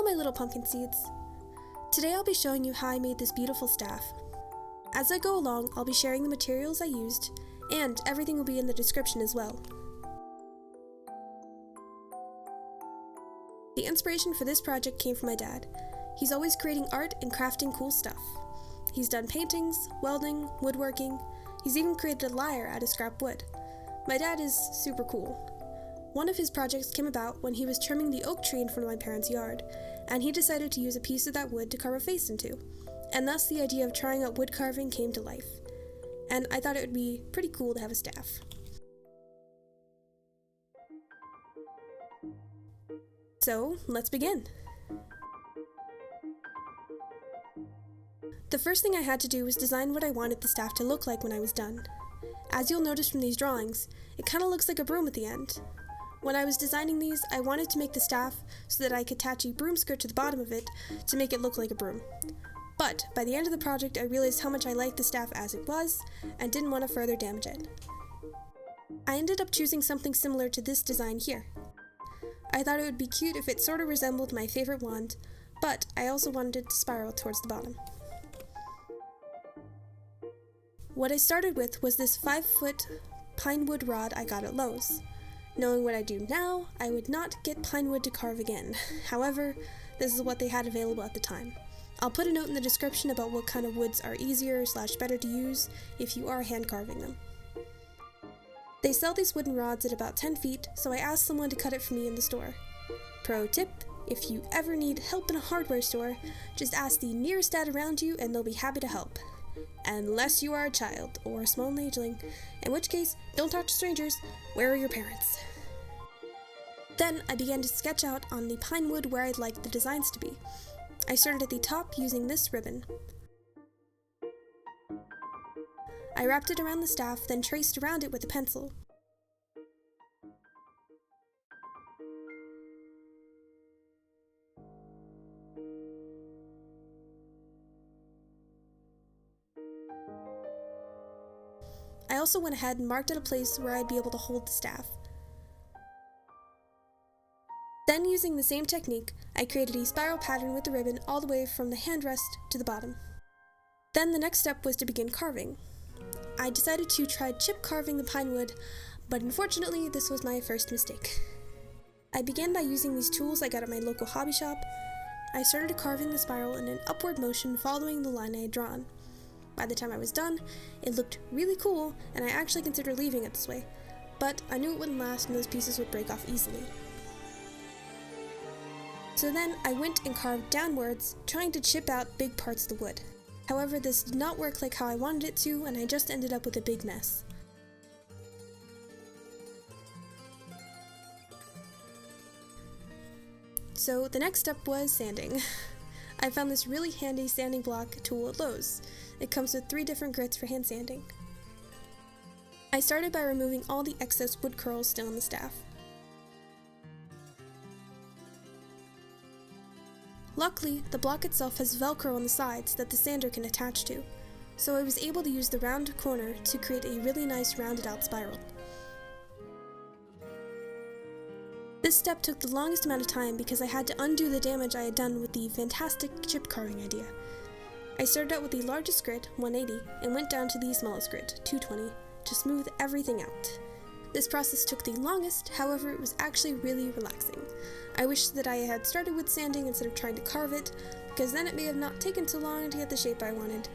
Hello my little pumpkin seeds. Today I'll be showing you how I made this beautiful staff. As I go along, I'll be sharing the materials I used, and everything will be in the description as well. The inspiration for this project came from my dad. He's always creating art and crafting cool stuff. He's done paintings, welding, woodworking. He's even created a lyre out of scrap wood. My dad is super cool. One of his projects came about when he was trimming the oak tree in front of my parents' yard, and he decided to use a piece of that wood to carve a face into, and thus the idea of trying out wood carving came to life. And I thought it would be pretty cool to have a staff. So, let's begin. The first thing I had to do was design what I wanted the staff to look like when I was done. As you'll notice from these drawings, it kind of looks like a broom at the end. When I was designing these, I wanted to make the staff so that I could attach a broom skirt to the bottom of it to make it look like a broom. But by the end of the project, I realized how much I liked the staff as it was and didn't want to further damage it. I ended up choosing something similar to this design here. I thought it would be cute if it sort of resembled my favorite wand, but I also wanted it to spiral towards the bottom. What I started with was this 5-foot pine wood rod I got at Lowe's. Knowing what I do now, I would not get pine wood to carve again. However, this is what they had available at the time. I'll put a note in the description about what kind of woods are easier / better to use if you are hand carving them. They sell these wooden rods at about 10 feet, so I asked someone to cut it for me in the store. Pro tip, if you ever need help in a hardware store, just ask the nearest dad around you and they'll be happy to help. Unless you are a child or a small ageling, in which case, don't talk to strangers. Where are your parents? Then I began to sketch out on the pine wood where I'd like the designs to be. I started at the top using this ribbon. I wrapped it around the staff, then traced around it with a pencil. I also went ahead and marked out a place where I'd be able to hold the staff. Then, using the same technique, I created a spiral pattern with the ribbon all the way from the handrest to the bottom. Then the next step was to begin carving. I decided to try chip carving the pine wood, but unfortunately this was my first mistake. I began by using these tools I got at my local hobby shop. I started carving the spiral in an upward motion following the line I had drawn. By the time I was done, it looked really cool, and I actually considered leaving it this way, but I knew it wouldn't last and those pieces would break off easily. So then I went and carved downwards, trying to chip out big parts of the wood. However, this did not work like how I wanted it to, and I just ended up with a big mess. So the next step was sanding. I found this really handy sanding block tool at Lowe's. It comes with 3 different grits for hand sanding. I started by removing all the excess wood curls still on the staff. Luckily, the block itself has Velcro on the sides that the sander can attach to, so I was able to use the round corner to create a really nice rounded out spiral. This step took the longest amount of time because I had to undo the damage I had done with the fantastic chip carving idea. I started out with the largest grit, 180, and went down to the smallest grit, 220, to smooth everything out. This process took the longest, however it was actually really relaxing. I wish that I had started with sanding instead of trying to carve it, because then it may have not taken so long to get the shape I wanted.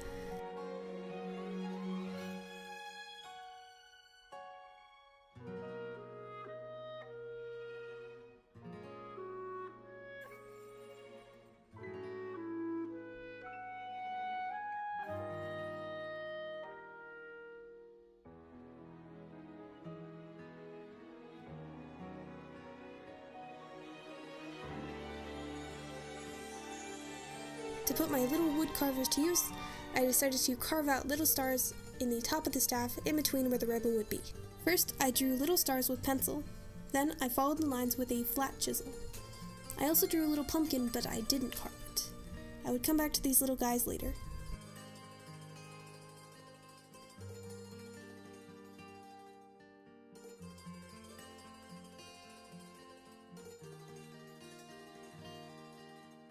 To put my little wood carvers to use, I decided to carve out little stars in the top of the staff in between where the ribbon would be. First, I drew little stars with pencil. Then, I followed the lines with a flat chisel. I also drew a little pumpkin, but I didn't carve it. I would come back to these little guys later.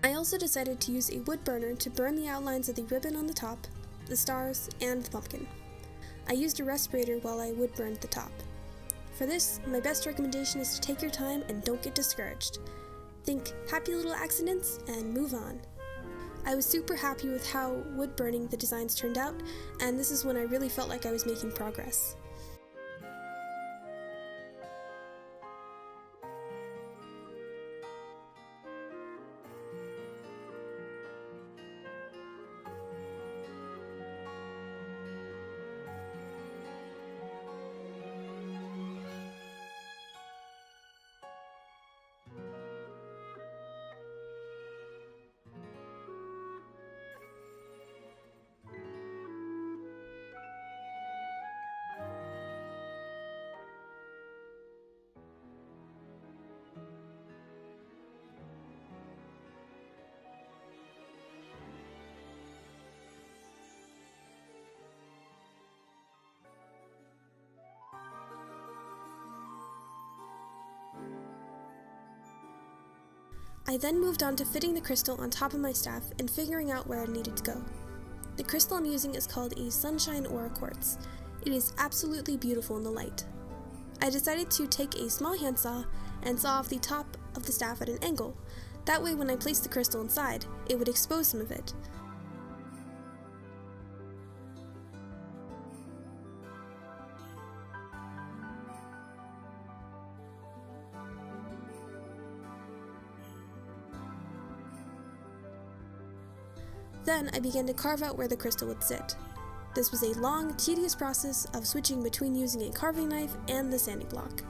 I also decided to use a wood burner to burn the outlines of the ribbon on the top, the stars, and the pumpkin. I used a respirator while I wood burned the top. For this, my best recommendation is to take your time and don't get discouraged. Think happy little accidents and move on. I was super happy with how wood burning the designs turned out, and this is when I really felt like I was making progress. I then moved on to fitting the crystal on top of my staff and figuring out where it needed to go. The crystal I'm using is called a Sunshine Aura Quartz. It is absolutely beautiful in the light. I decided to take a small handsaw and saw off the top of the staff at an angle. That way when I placed the crystal inside, it would expose some of it. Then I began to carve out where the crystal would sit. This was a long, tedious process of switching between using a carving knife and the sanding block.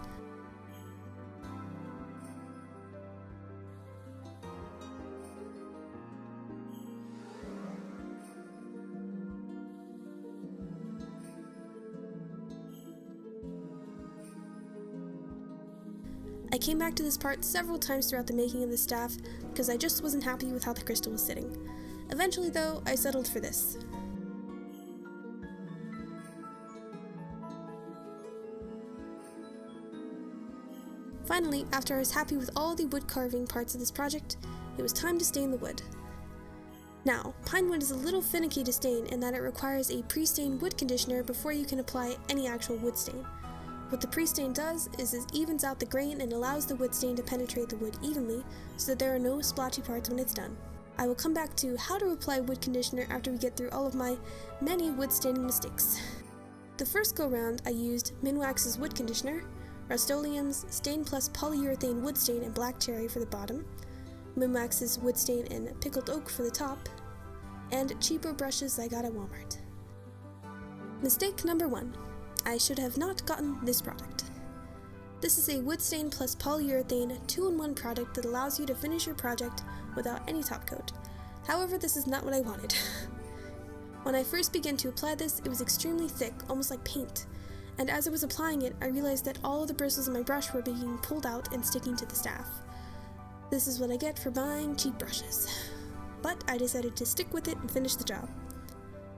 I came back to this part several times throughout the making of the staff because I just wasn't happy with how the crystal was sitting. Eventually though, I settled for this. Finally, after I was happy with all the wood carving parts of this project, it was time to stain the wood. Now, pine wood is a little finicky to stain in that it requires a pre-stained wood conditioner before you can apply any actual wood stain. What the pre-stain does is it evens out the grain and allows the wood stain to penetrate the wood evenly so that there are no splotchy parts when it's done. I will come back to how to apply wood conditioner after we get through all of my many wood staining mistakes. The first go round I used Minwax's wood conditioner, Rust-Oleum's Stain Plus Polyurethane Wood Stain in Black Cherry for the bottom, Minwax's Wood Stain in Pickled Oak for the top, and cheaper brushes I got at Walmart. Mistake number 1. I should have not gotten this product. This is a wood stain plus polyurethane 2-in-1 product that allows you to finish your project without any top coat. However, this is not what I wanted. When I first began to apply this, it was extremely thick, almost like paint, and as I was applying it, I realized that all of the bristles of my brush were being pulled out and sticking to the staff. This is what I get for buying cheap brushes. But I decided to stick with it and finish the job.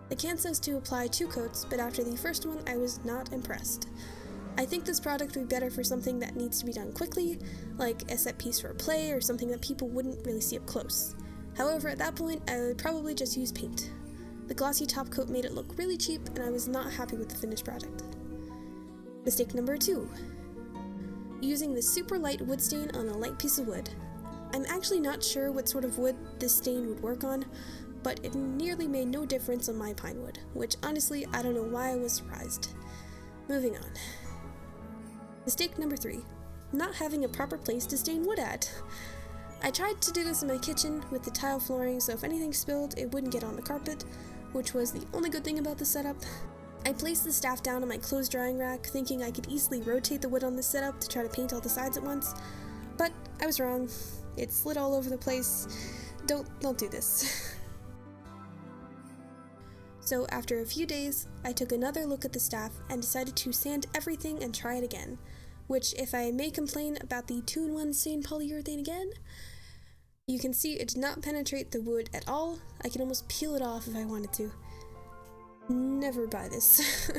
The can says to apply 2 coats, but after the first one, I was not impressed. I think this product would be better for something that needs to be done quickly, like a set piece for a play or something that people wouldn't really see up close. However, at that point, I would probably just use paint. The glossy top coat made it look really cheap, and I was not happy with the finished product. Mistake number 2. Using the super light wood stain on a light piece of wood. I'm actually not sure what sort of wood this stain would work on, but it nearly made no difference on my pine wood, which honestly, I don't know why I was surprised. Moving on. Mistake number 3. Not having a proper place to stain wood at. I tried to do this in my kitchen with the tile flooring, so if anything spilled, it wouldn't get on the carpet, which was the only good thing about the setup. I placed the staff down on my clothes drying rack, thinking I could easily rotate the wood on the setup to try to paint all the sides at once, but I was wrong. It slid all over the place. Don't do this. So after a few days, I took another look at the staff and decided to sand everything and try it again, which, if I may complain about the 2-in-1 stain polyurethane again, you can see it did not penetrate the wood at all. I can almost peel it off if I wanted to. Never buy this.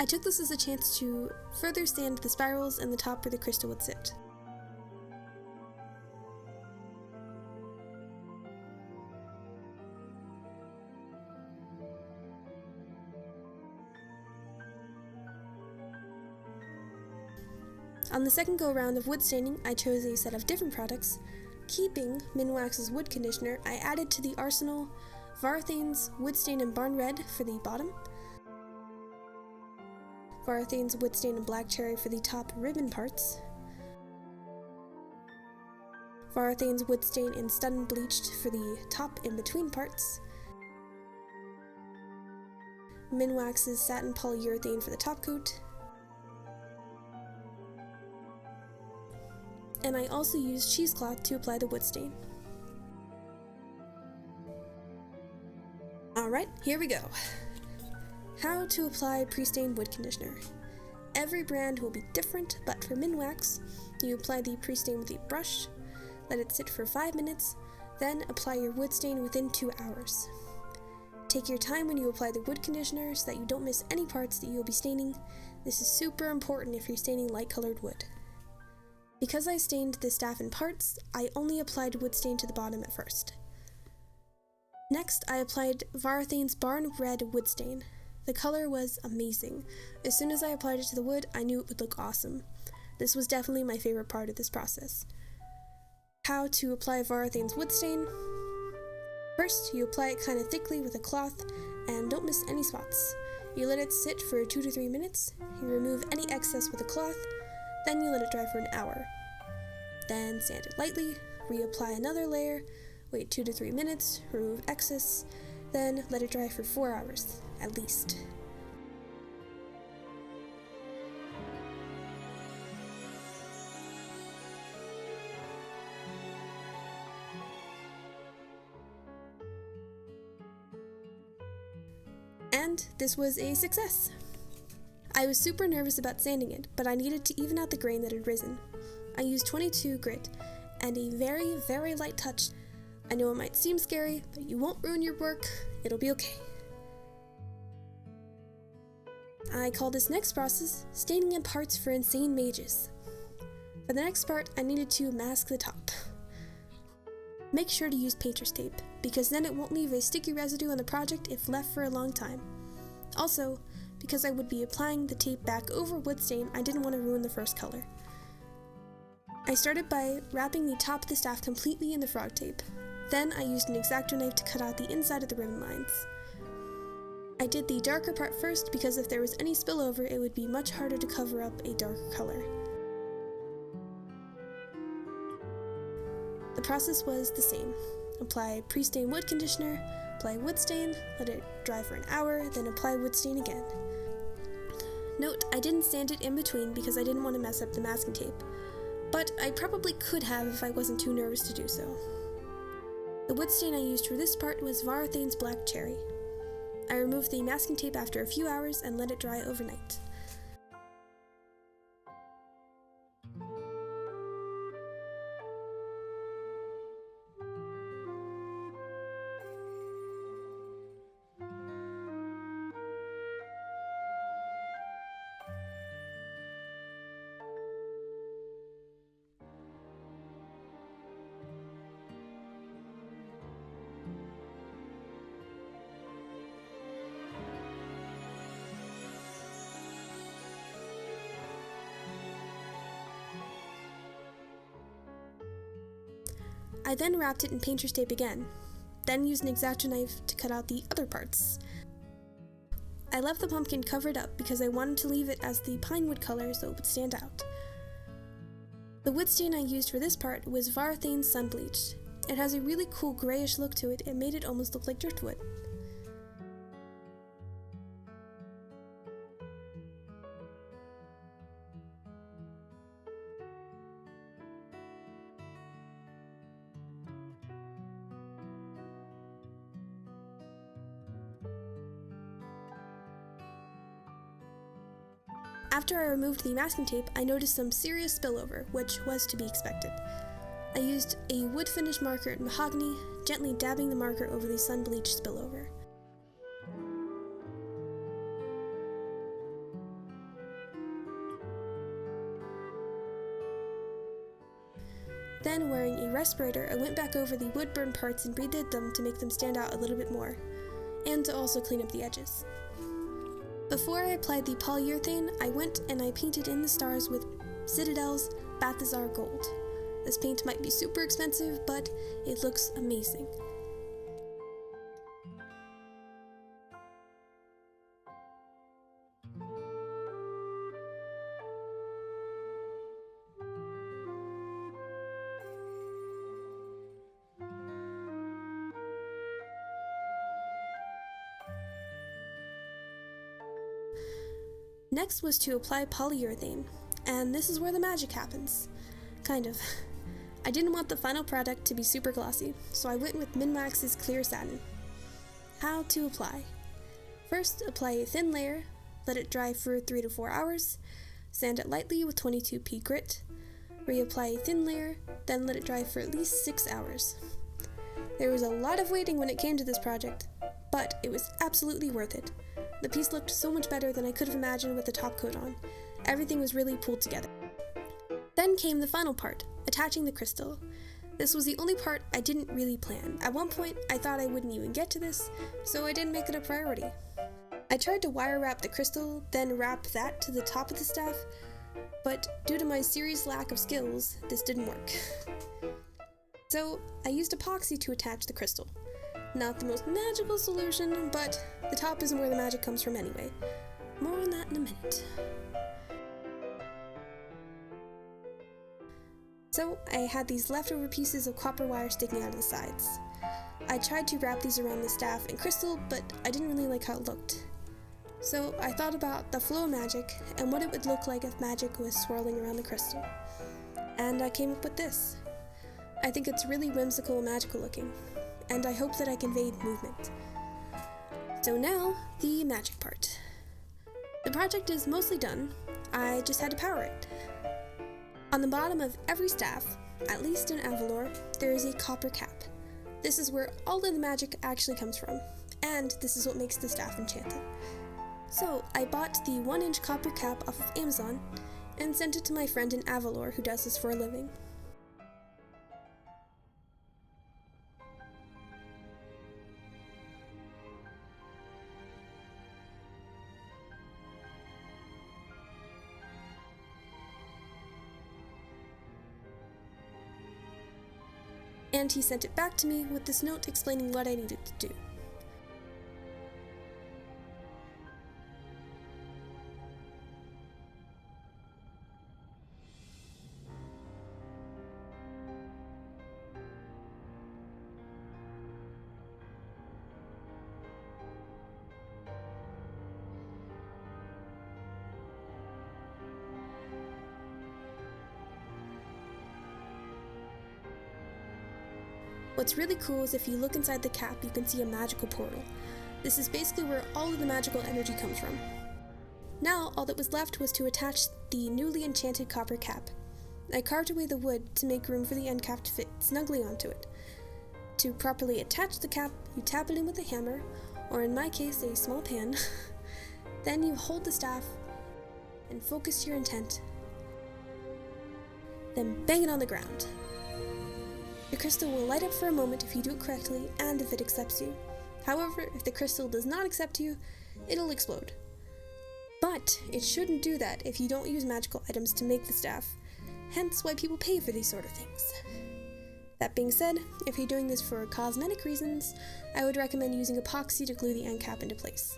I took this as a chance to further sand the spirals and the top where the crystal would sit. On the second go-around of wood staining, I chose a set of different products. Keeping Minwax's wood conditioner, I added to the arsenal Varathane's Wood Stain and Barn Red for the bottom, Varathane's Wood Stain and Black Cherry for the top ribbon parts, Varathane's Wood Stain and Stun Bleached for the top in-between parts, Minwax's Satin Polyurethane for the top coat, and I also used cheesecloth to apply the wood stain. Alright, here we go. How to apply pre-stained wood conditioner. Every brand will be different, but for Minwax, you apply the pre-stain with a brush, let it sit for 5 minutes, then apply your wood stain within 2 hours. Take your time when you apply the wood conditioner so that you don't miss any parts that you will be staining. This is super important if you're staining light colored wood. Because I stained the staff in parts, I only applied wood stain to the bottom at first. Next, I applied Varathane's Barn Red wood stain. The color was amazing. As soon as I applied it to the wood, I knew it would look awesome. This was definitely my favorite part of this process. How to apply Varathane's wood stain. First, you apply it kind of thickly with a cloth, and don't miss any spots. You let it sit for 2 to 3 minutes, you remove any excess with a cloth, then you let it dry for an hour. Then sand it lightly, reapply another layer, wait 2 to 3 minutes, remove excess, then let it dry for 4 hours, at least. And this was a success. I was super nervous about sanding it, but I needed to even out the grain that had risen. I used 22 grit, and a very, very light touch. I know it might seem scary, but you won't ruin your work, it'll be okay. I call this next process staining in parts for insane mages. For the next part, I needed to mask the top. Make sure to use painter's tape, because then it won't leave a sticky residue on the project if left for a long time. Also, because I would be applying the tape back over wood stain, I didn't want to ruin the first color. I started by wrapping the top of the staff completely in the frog tape. Then I used an X-Acto knife to cut out the inside of the ribbon lines. I did the darker part first because if there was any spillover, it would be much harder to cover up a darker color. The process was the same. Apply pre-stain wood conditioner, apply wood stain, let it dry for an hour, then apply wood stain again. Note, I didn't sand it in between because I didn't want to mess up the masking tape, but I probably could have if I wasn't too nervous to do so. The wood stain I used for this part was Varathane's Black Cherry. I removed the masking tape after a few hours and let it dry overnight. I then wrapped it in painter's tape again, then used an X-Acto knife to cut out the other parts. I left the pumpkin covered up because I wanted to leave it as the pine wood color so it would stand out. The wood stain I used for this part was Varathane's Sun Bleached. It has a really cool grayish look to it and made it almost look like driftwood. After I removed the masking tape, I noticed some serious spillover, which was to be expected. I used a wood finish marker in Mahogany, gently dabbing the marker over the sun bleached spillover. Then, wearing a respirator, I went back over the wood burn parts and redid them to make them stand out a little bit more, and to also clean up the edges. Before I applied the polyurethane, I went and I painted in the stars with Citadel's Balthasar Gold. This paint might be super expensive, but it looks amazing. Next was to apply polyurethane, and this is where the magic happens. Kind of. I didn't want the final product to be super glossy, so I went with Minwax's clear satin. How to apply. First, apply a thin layer, let it dry for 3 to 4 hours, sand it lightly with 22p grit, reapply a thin layer, then let it dry for at least 6 hours. There was a lot of waiting when it came to this project, but it was absolutely worth it. The piece looked so much better than I could have imagined with the top coat on. Everything was really pulled together. Then came the final part, attaching the crystal. This was the only part I didn't really plan. At one point, I thought I wouldn't even get to this, so I didn't make it a priority. I tried to wire wrap the crystal, then wrap that to the top of the staff, but due to my serious lack of skills, this didn't work. So I used epoxy to attach the crystal. Not the most magical solution, but the top isn't where the magic comes from anyway. More on that in a minute. So I had these leftover pieces of copper wire sticking out of the sides. I tried to wrap these around the staff and crystal, but I didn't really like how it looked. So I thought about the flow of magic and what it would look like if magic was swirling around the crystal. And I came up with this. I think it's really whimsical and magical looking, and I hope that I conveyed movement. So now, the magic part. The project is mostly done, I just had to power it. On the bottom of every staff, at least in Avalor, there is a copper cap. This is where all of the magic actually comes from, and this is what makes the staff enchanted. So I bought the 1-inch copper cap off of Amazon, and sent it to my friend in Avalor who does this for a living. And he sent it back to me with this note explaining what I needed to do. What's really cool is if you look inside the cap, you can see a magical portal. This is basically where all of the magical energy comes from. Now, all that was left was to attach the newly enchanted copper cap. I carved away the wood to make room for the end cap to fit snugly onto it. To properly attach the cap, you tap it in with a hammer, or in my case, a small pan. Then you hold the staff and focus your intent. Then bang it on the ground. The crystal will light up for a moment if you do it correctly and if it accepts you. However, if the crystal does not accept you, it'll explode. But it shouldn't do that if you don't use magical items to make the staff, hence why people pay for these sort of things. That being said, if you're doing this for cosmetic reasons, I would recommend using epoxy to glue the end cap into place.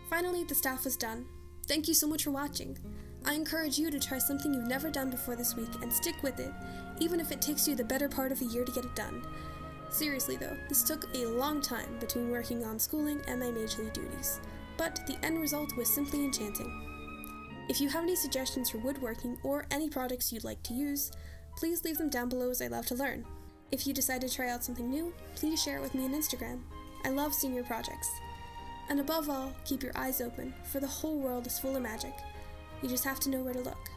Finally, the staff was done. Thank you so much for watching. I encourage you to try something you've never done before this week and stick with it, even if it takes you the better part of a year to get it done. Seriously though, this took a long time between working on schooling and my magely duties, but the end result was simply enchanting. If you have any suggestions for woodworking or any products you'd like to use, please leave them down below as I love to learn. If you decide to try out something new, please share it with me on Instagram. I love seeing your projects. And above all, keep your eyes open, for the whole world is full of magic. You just have to know where to look.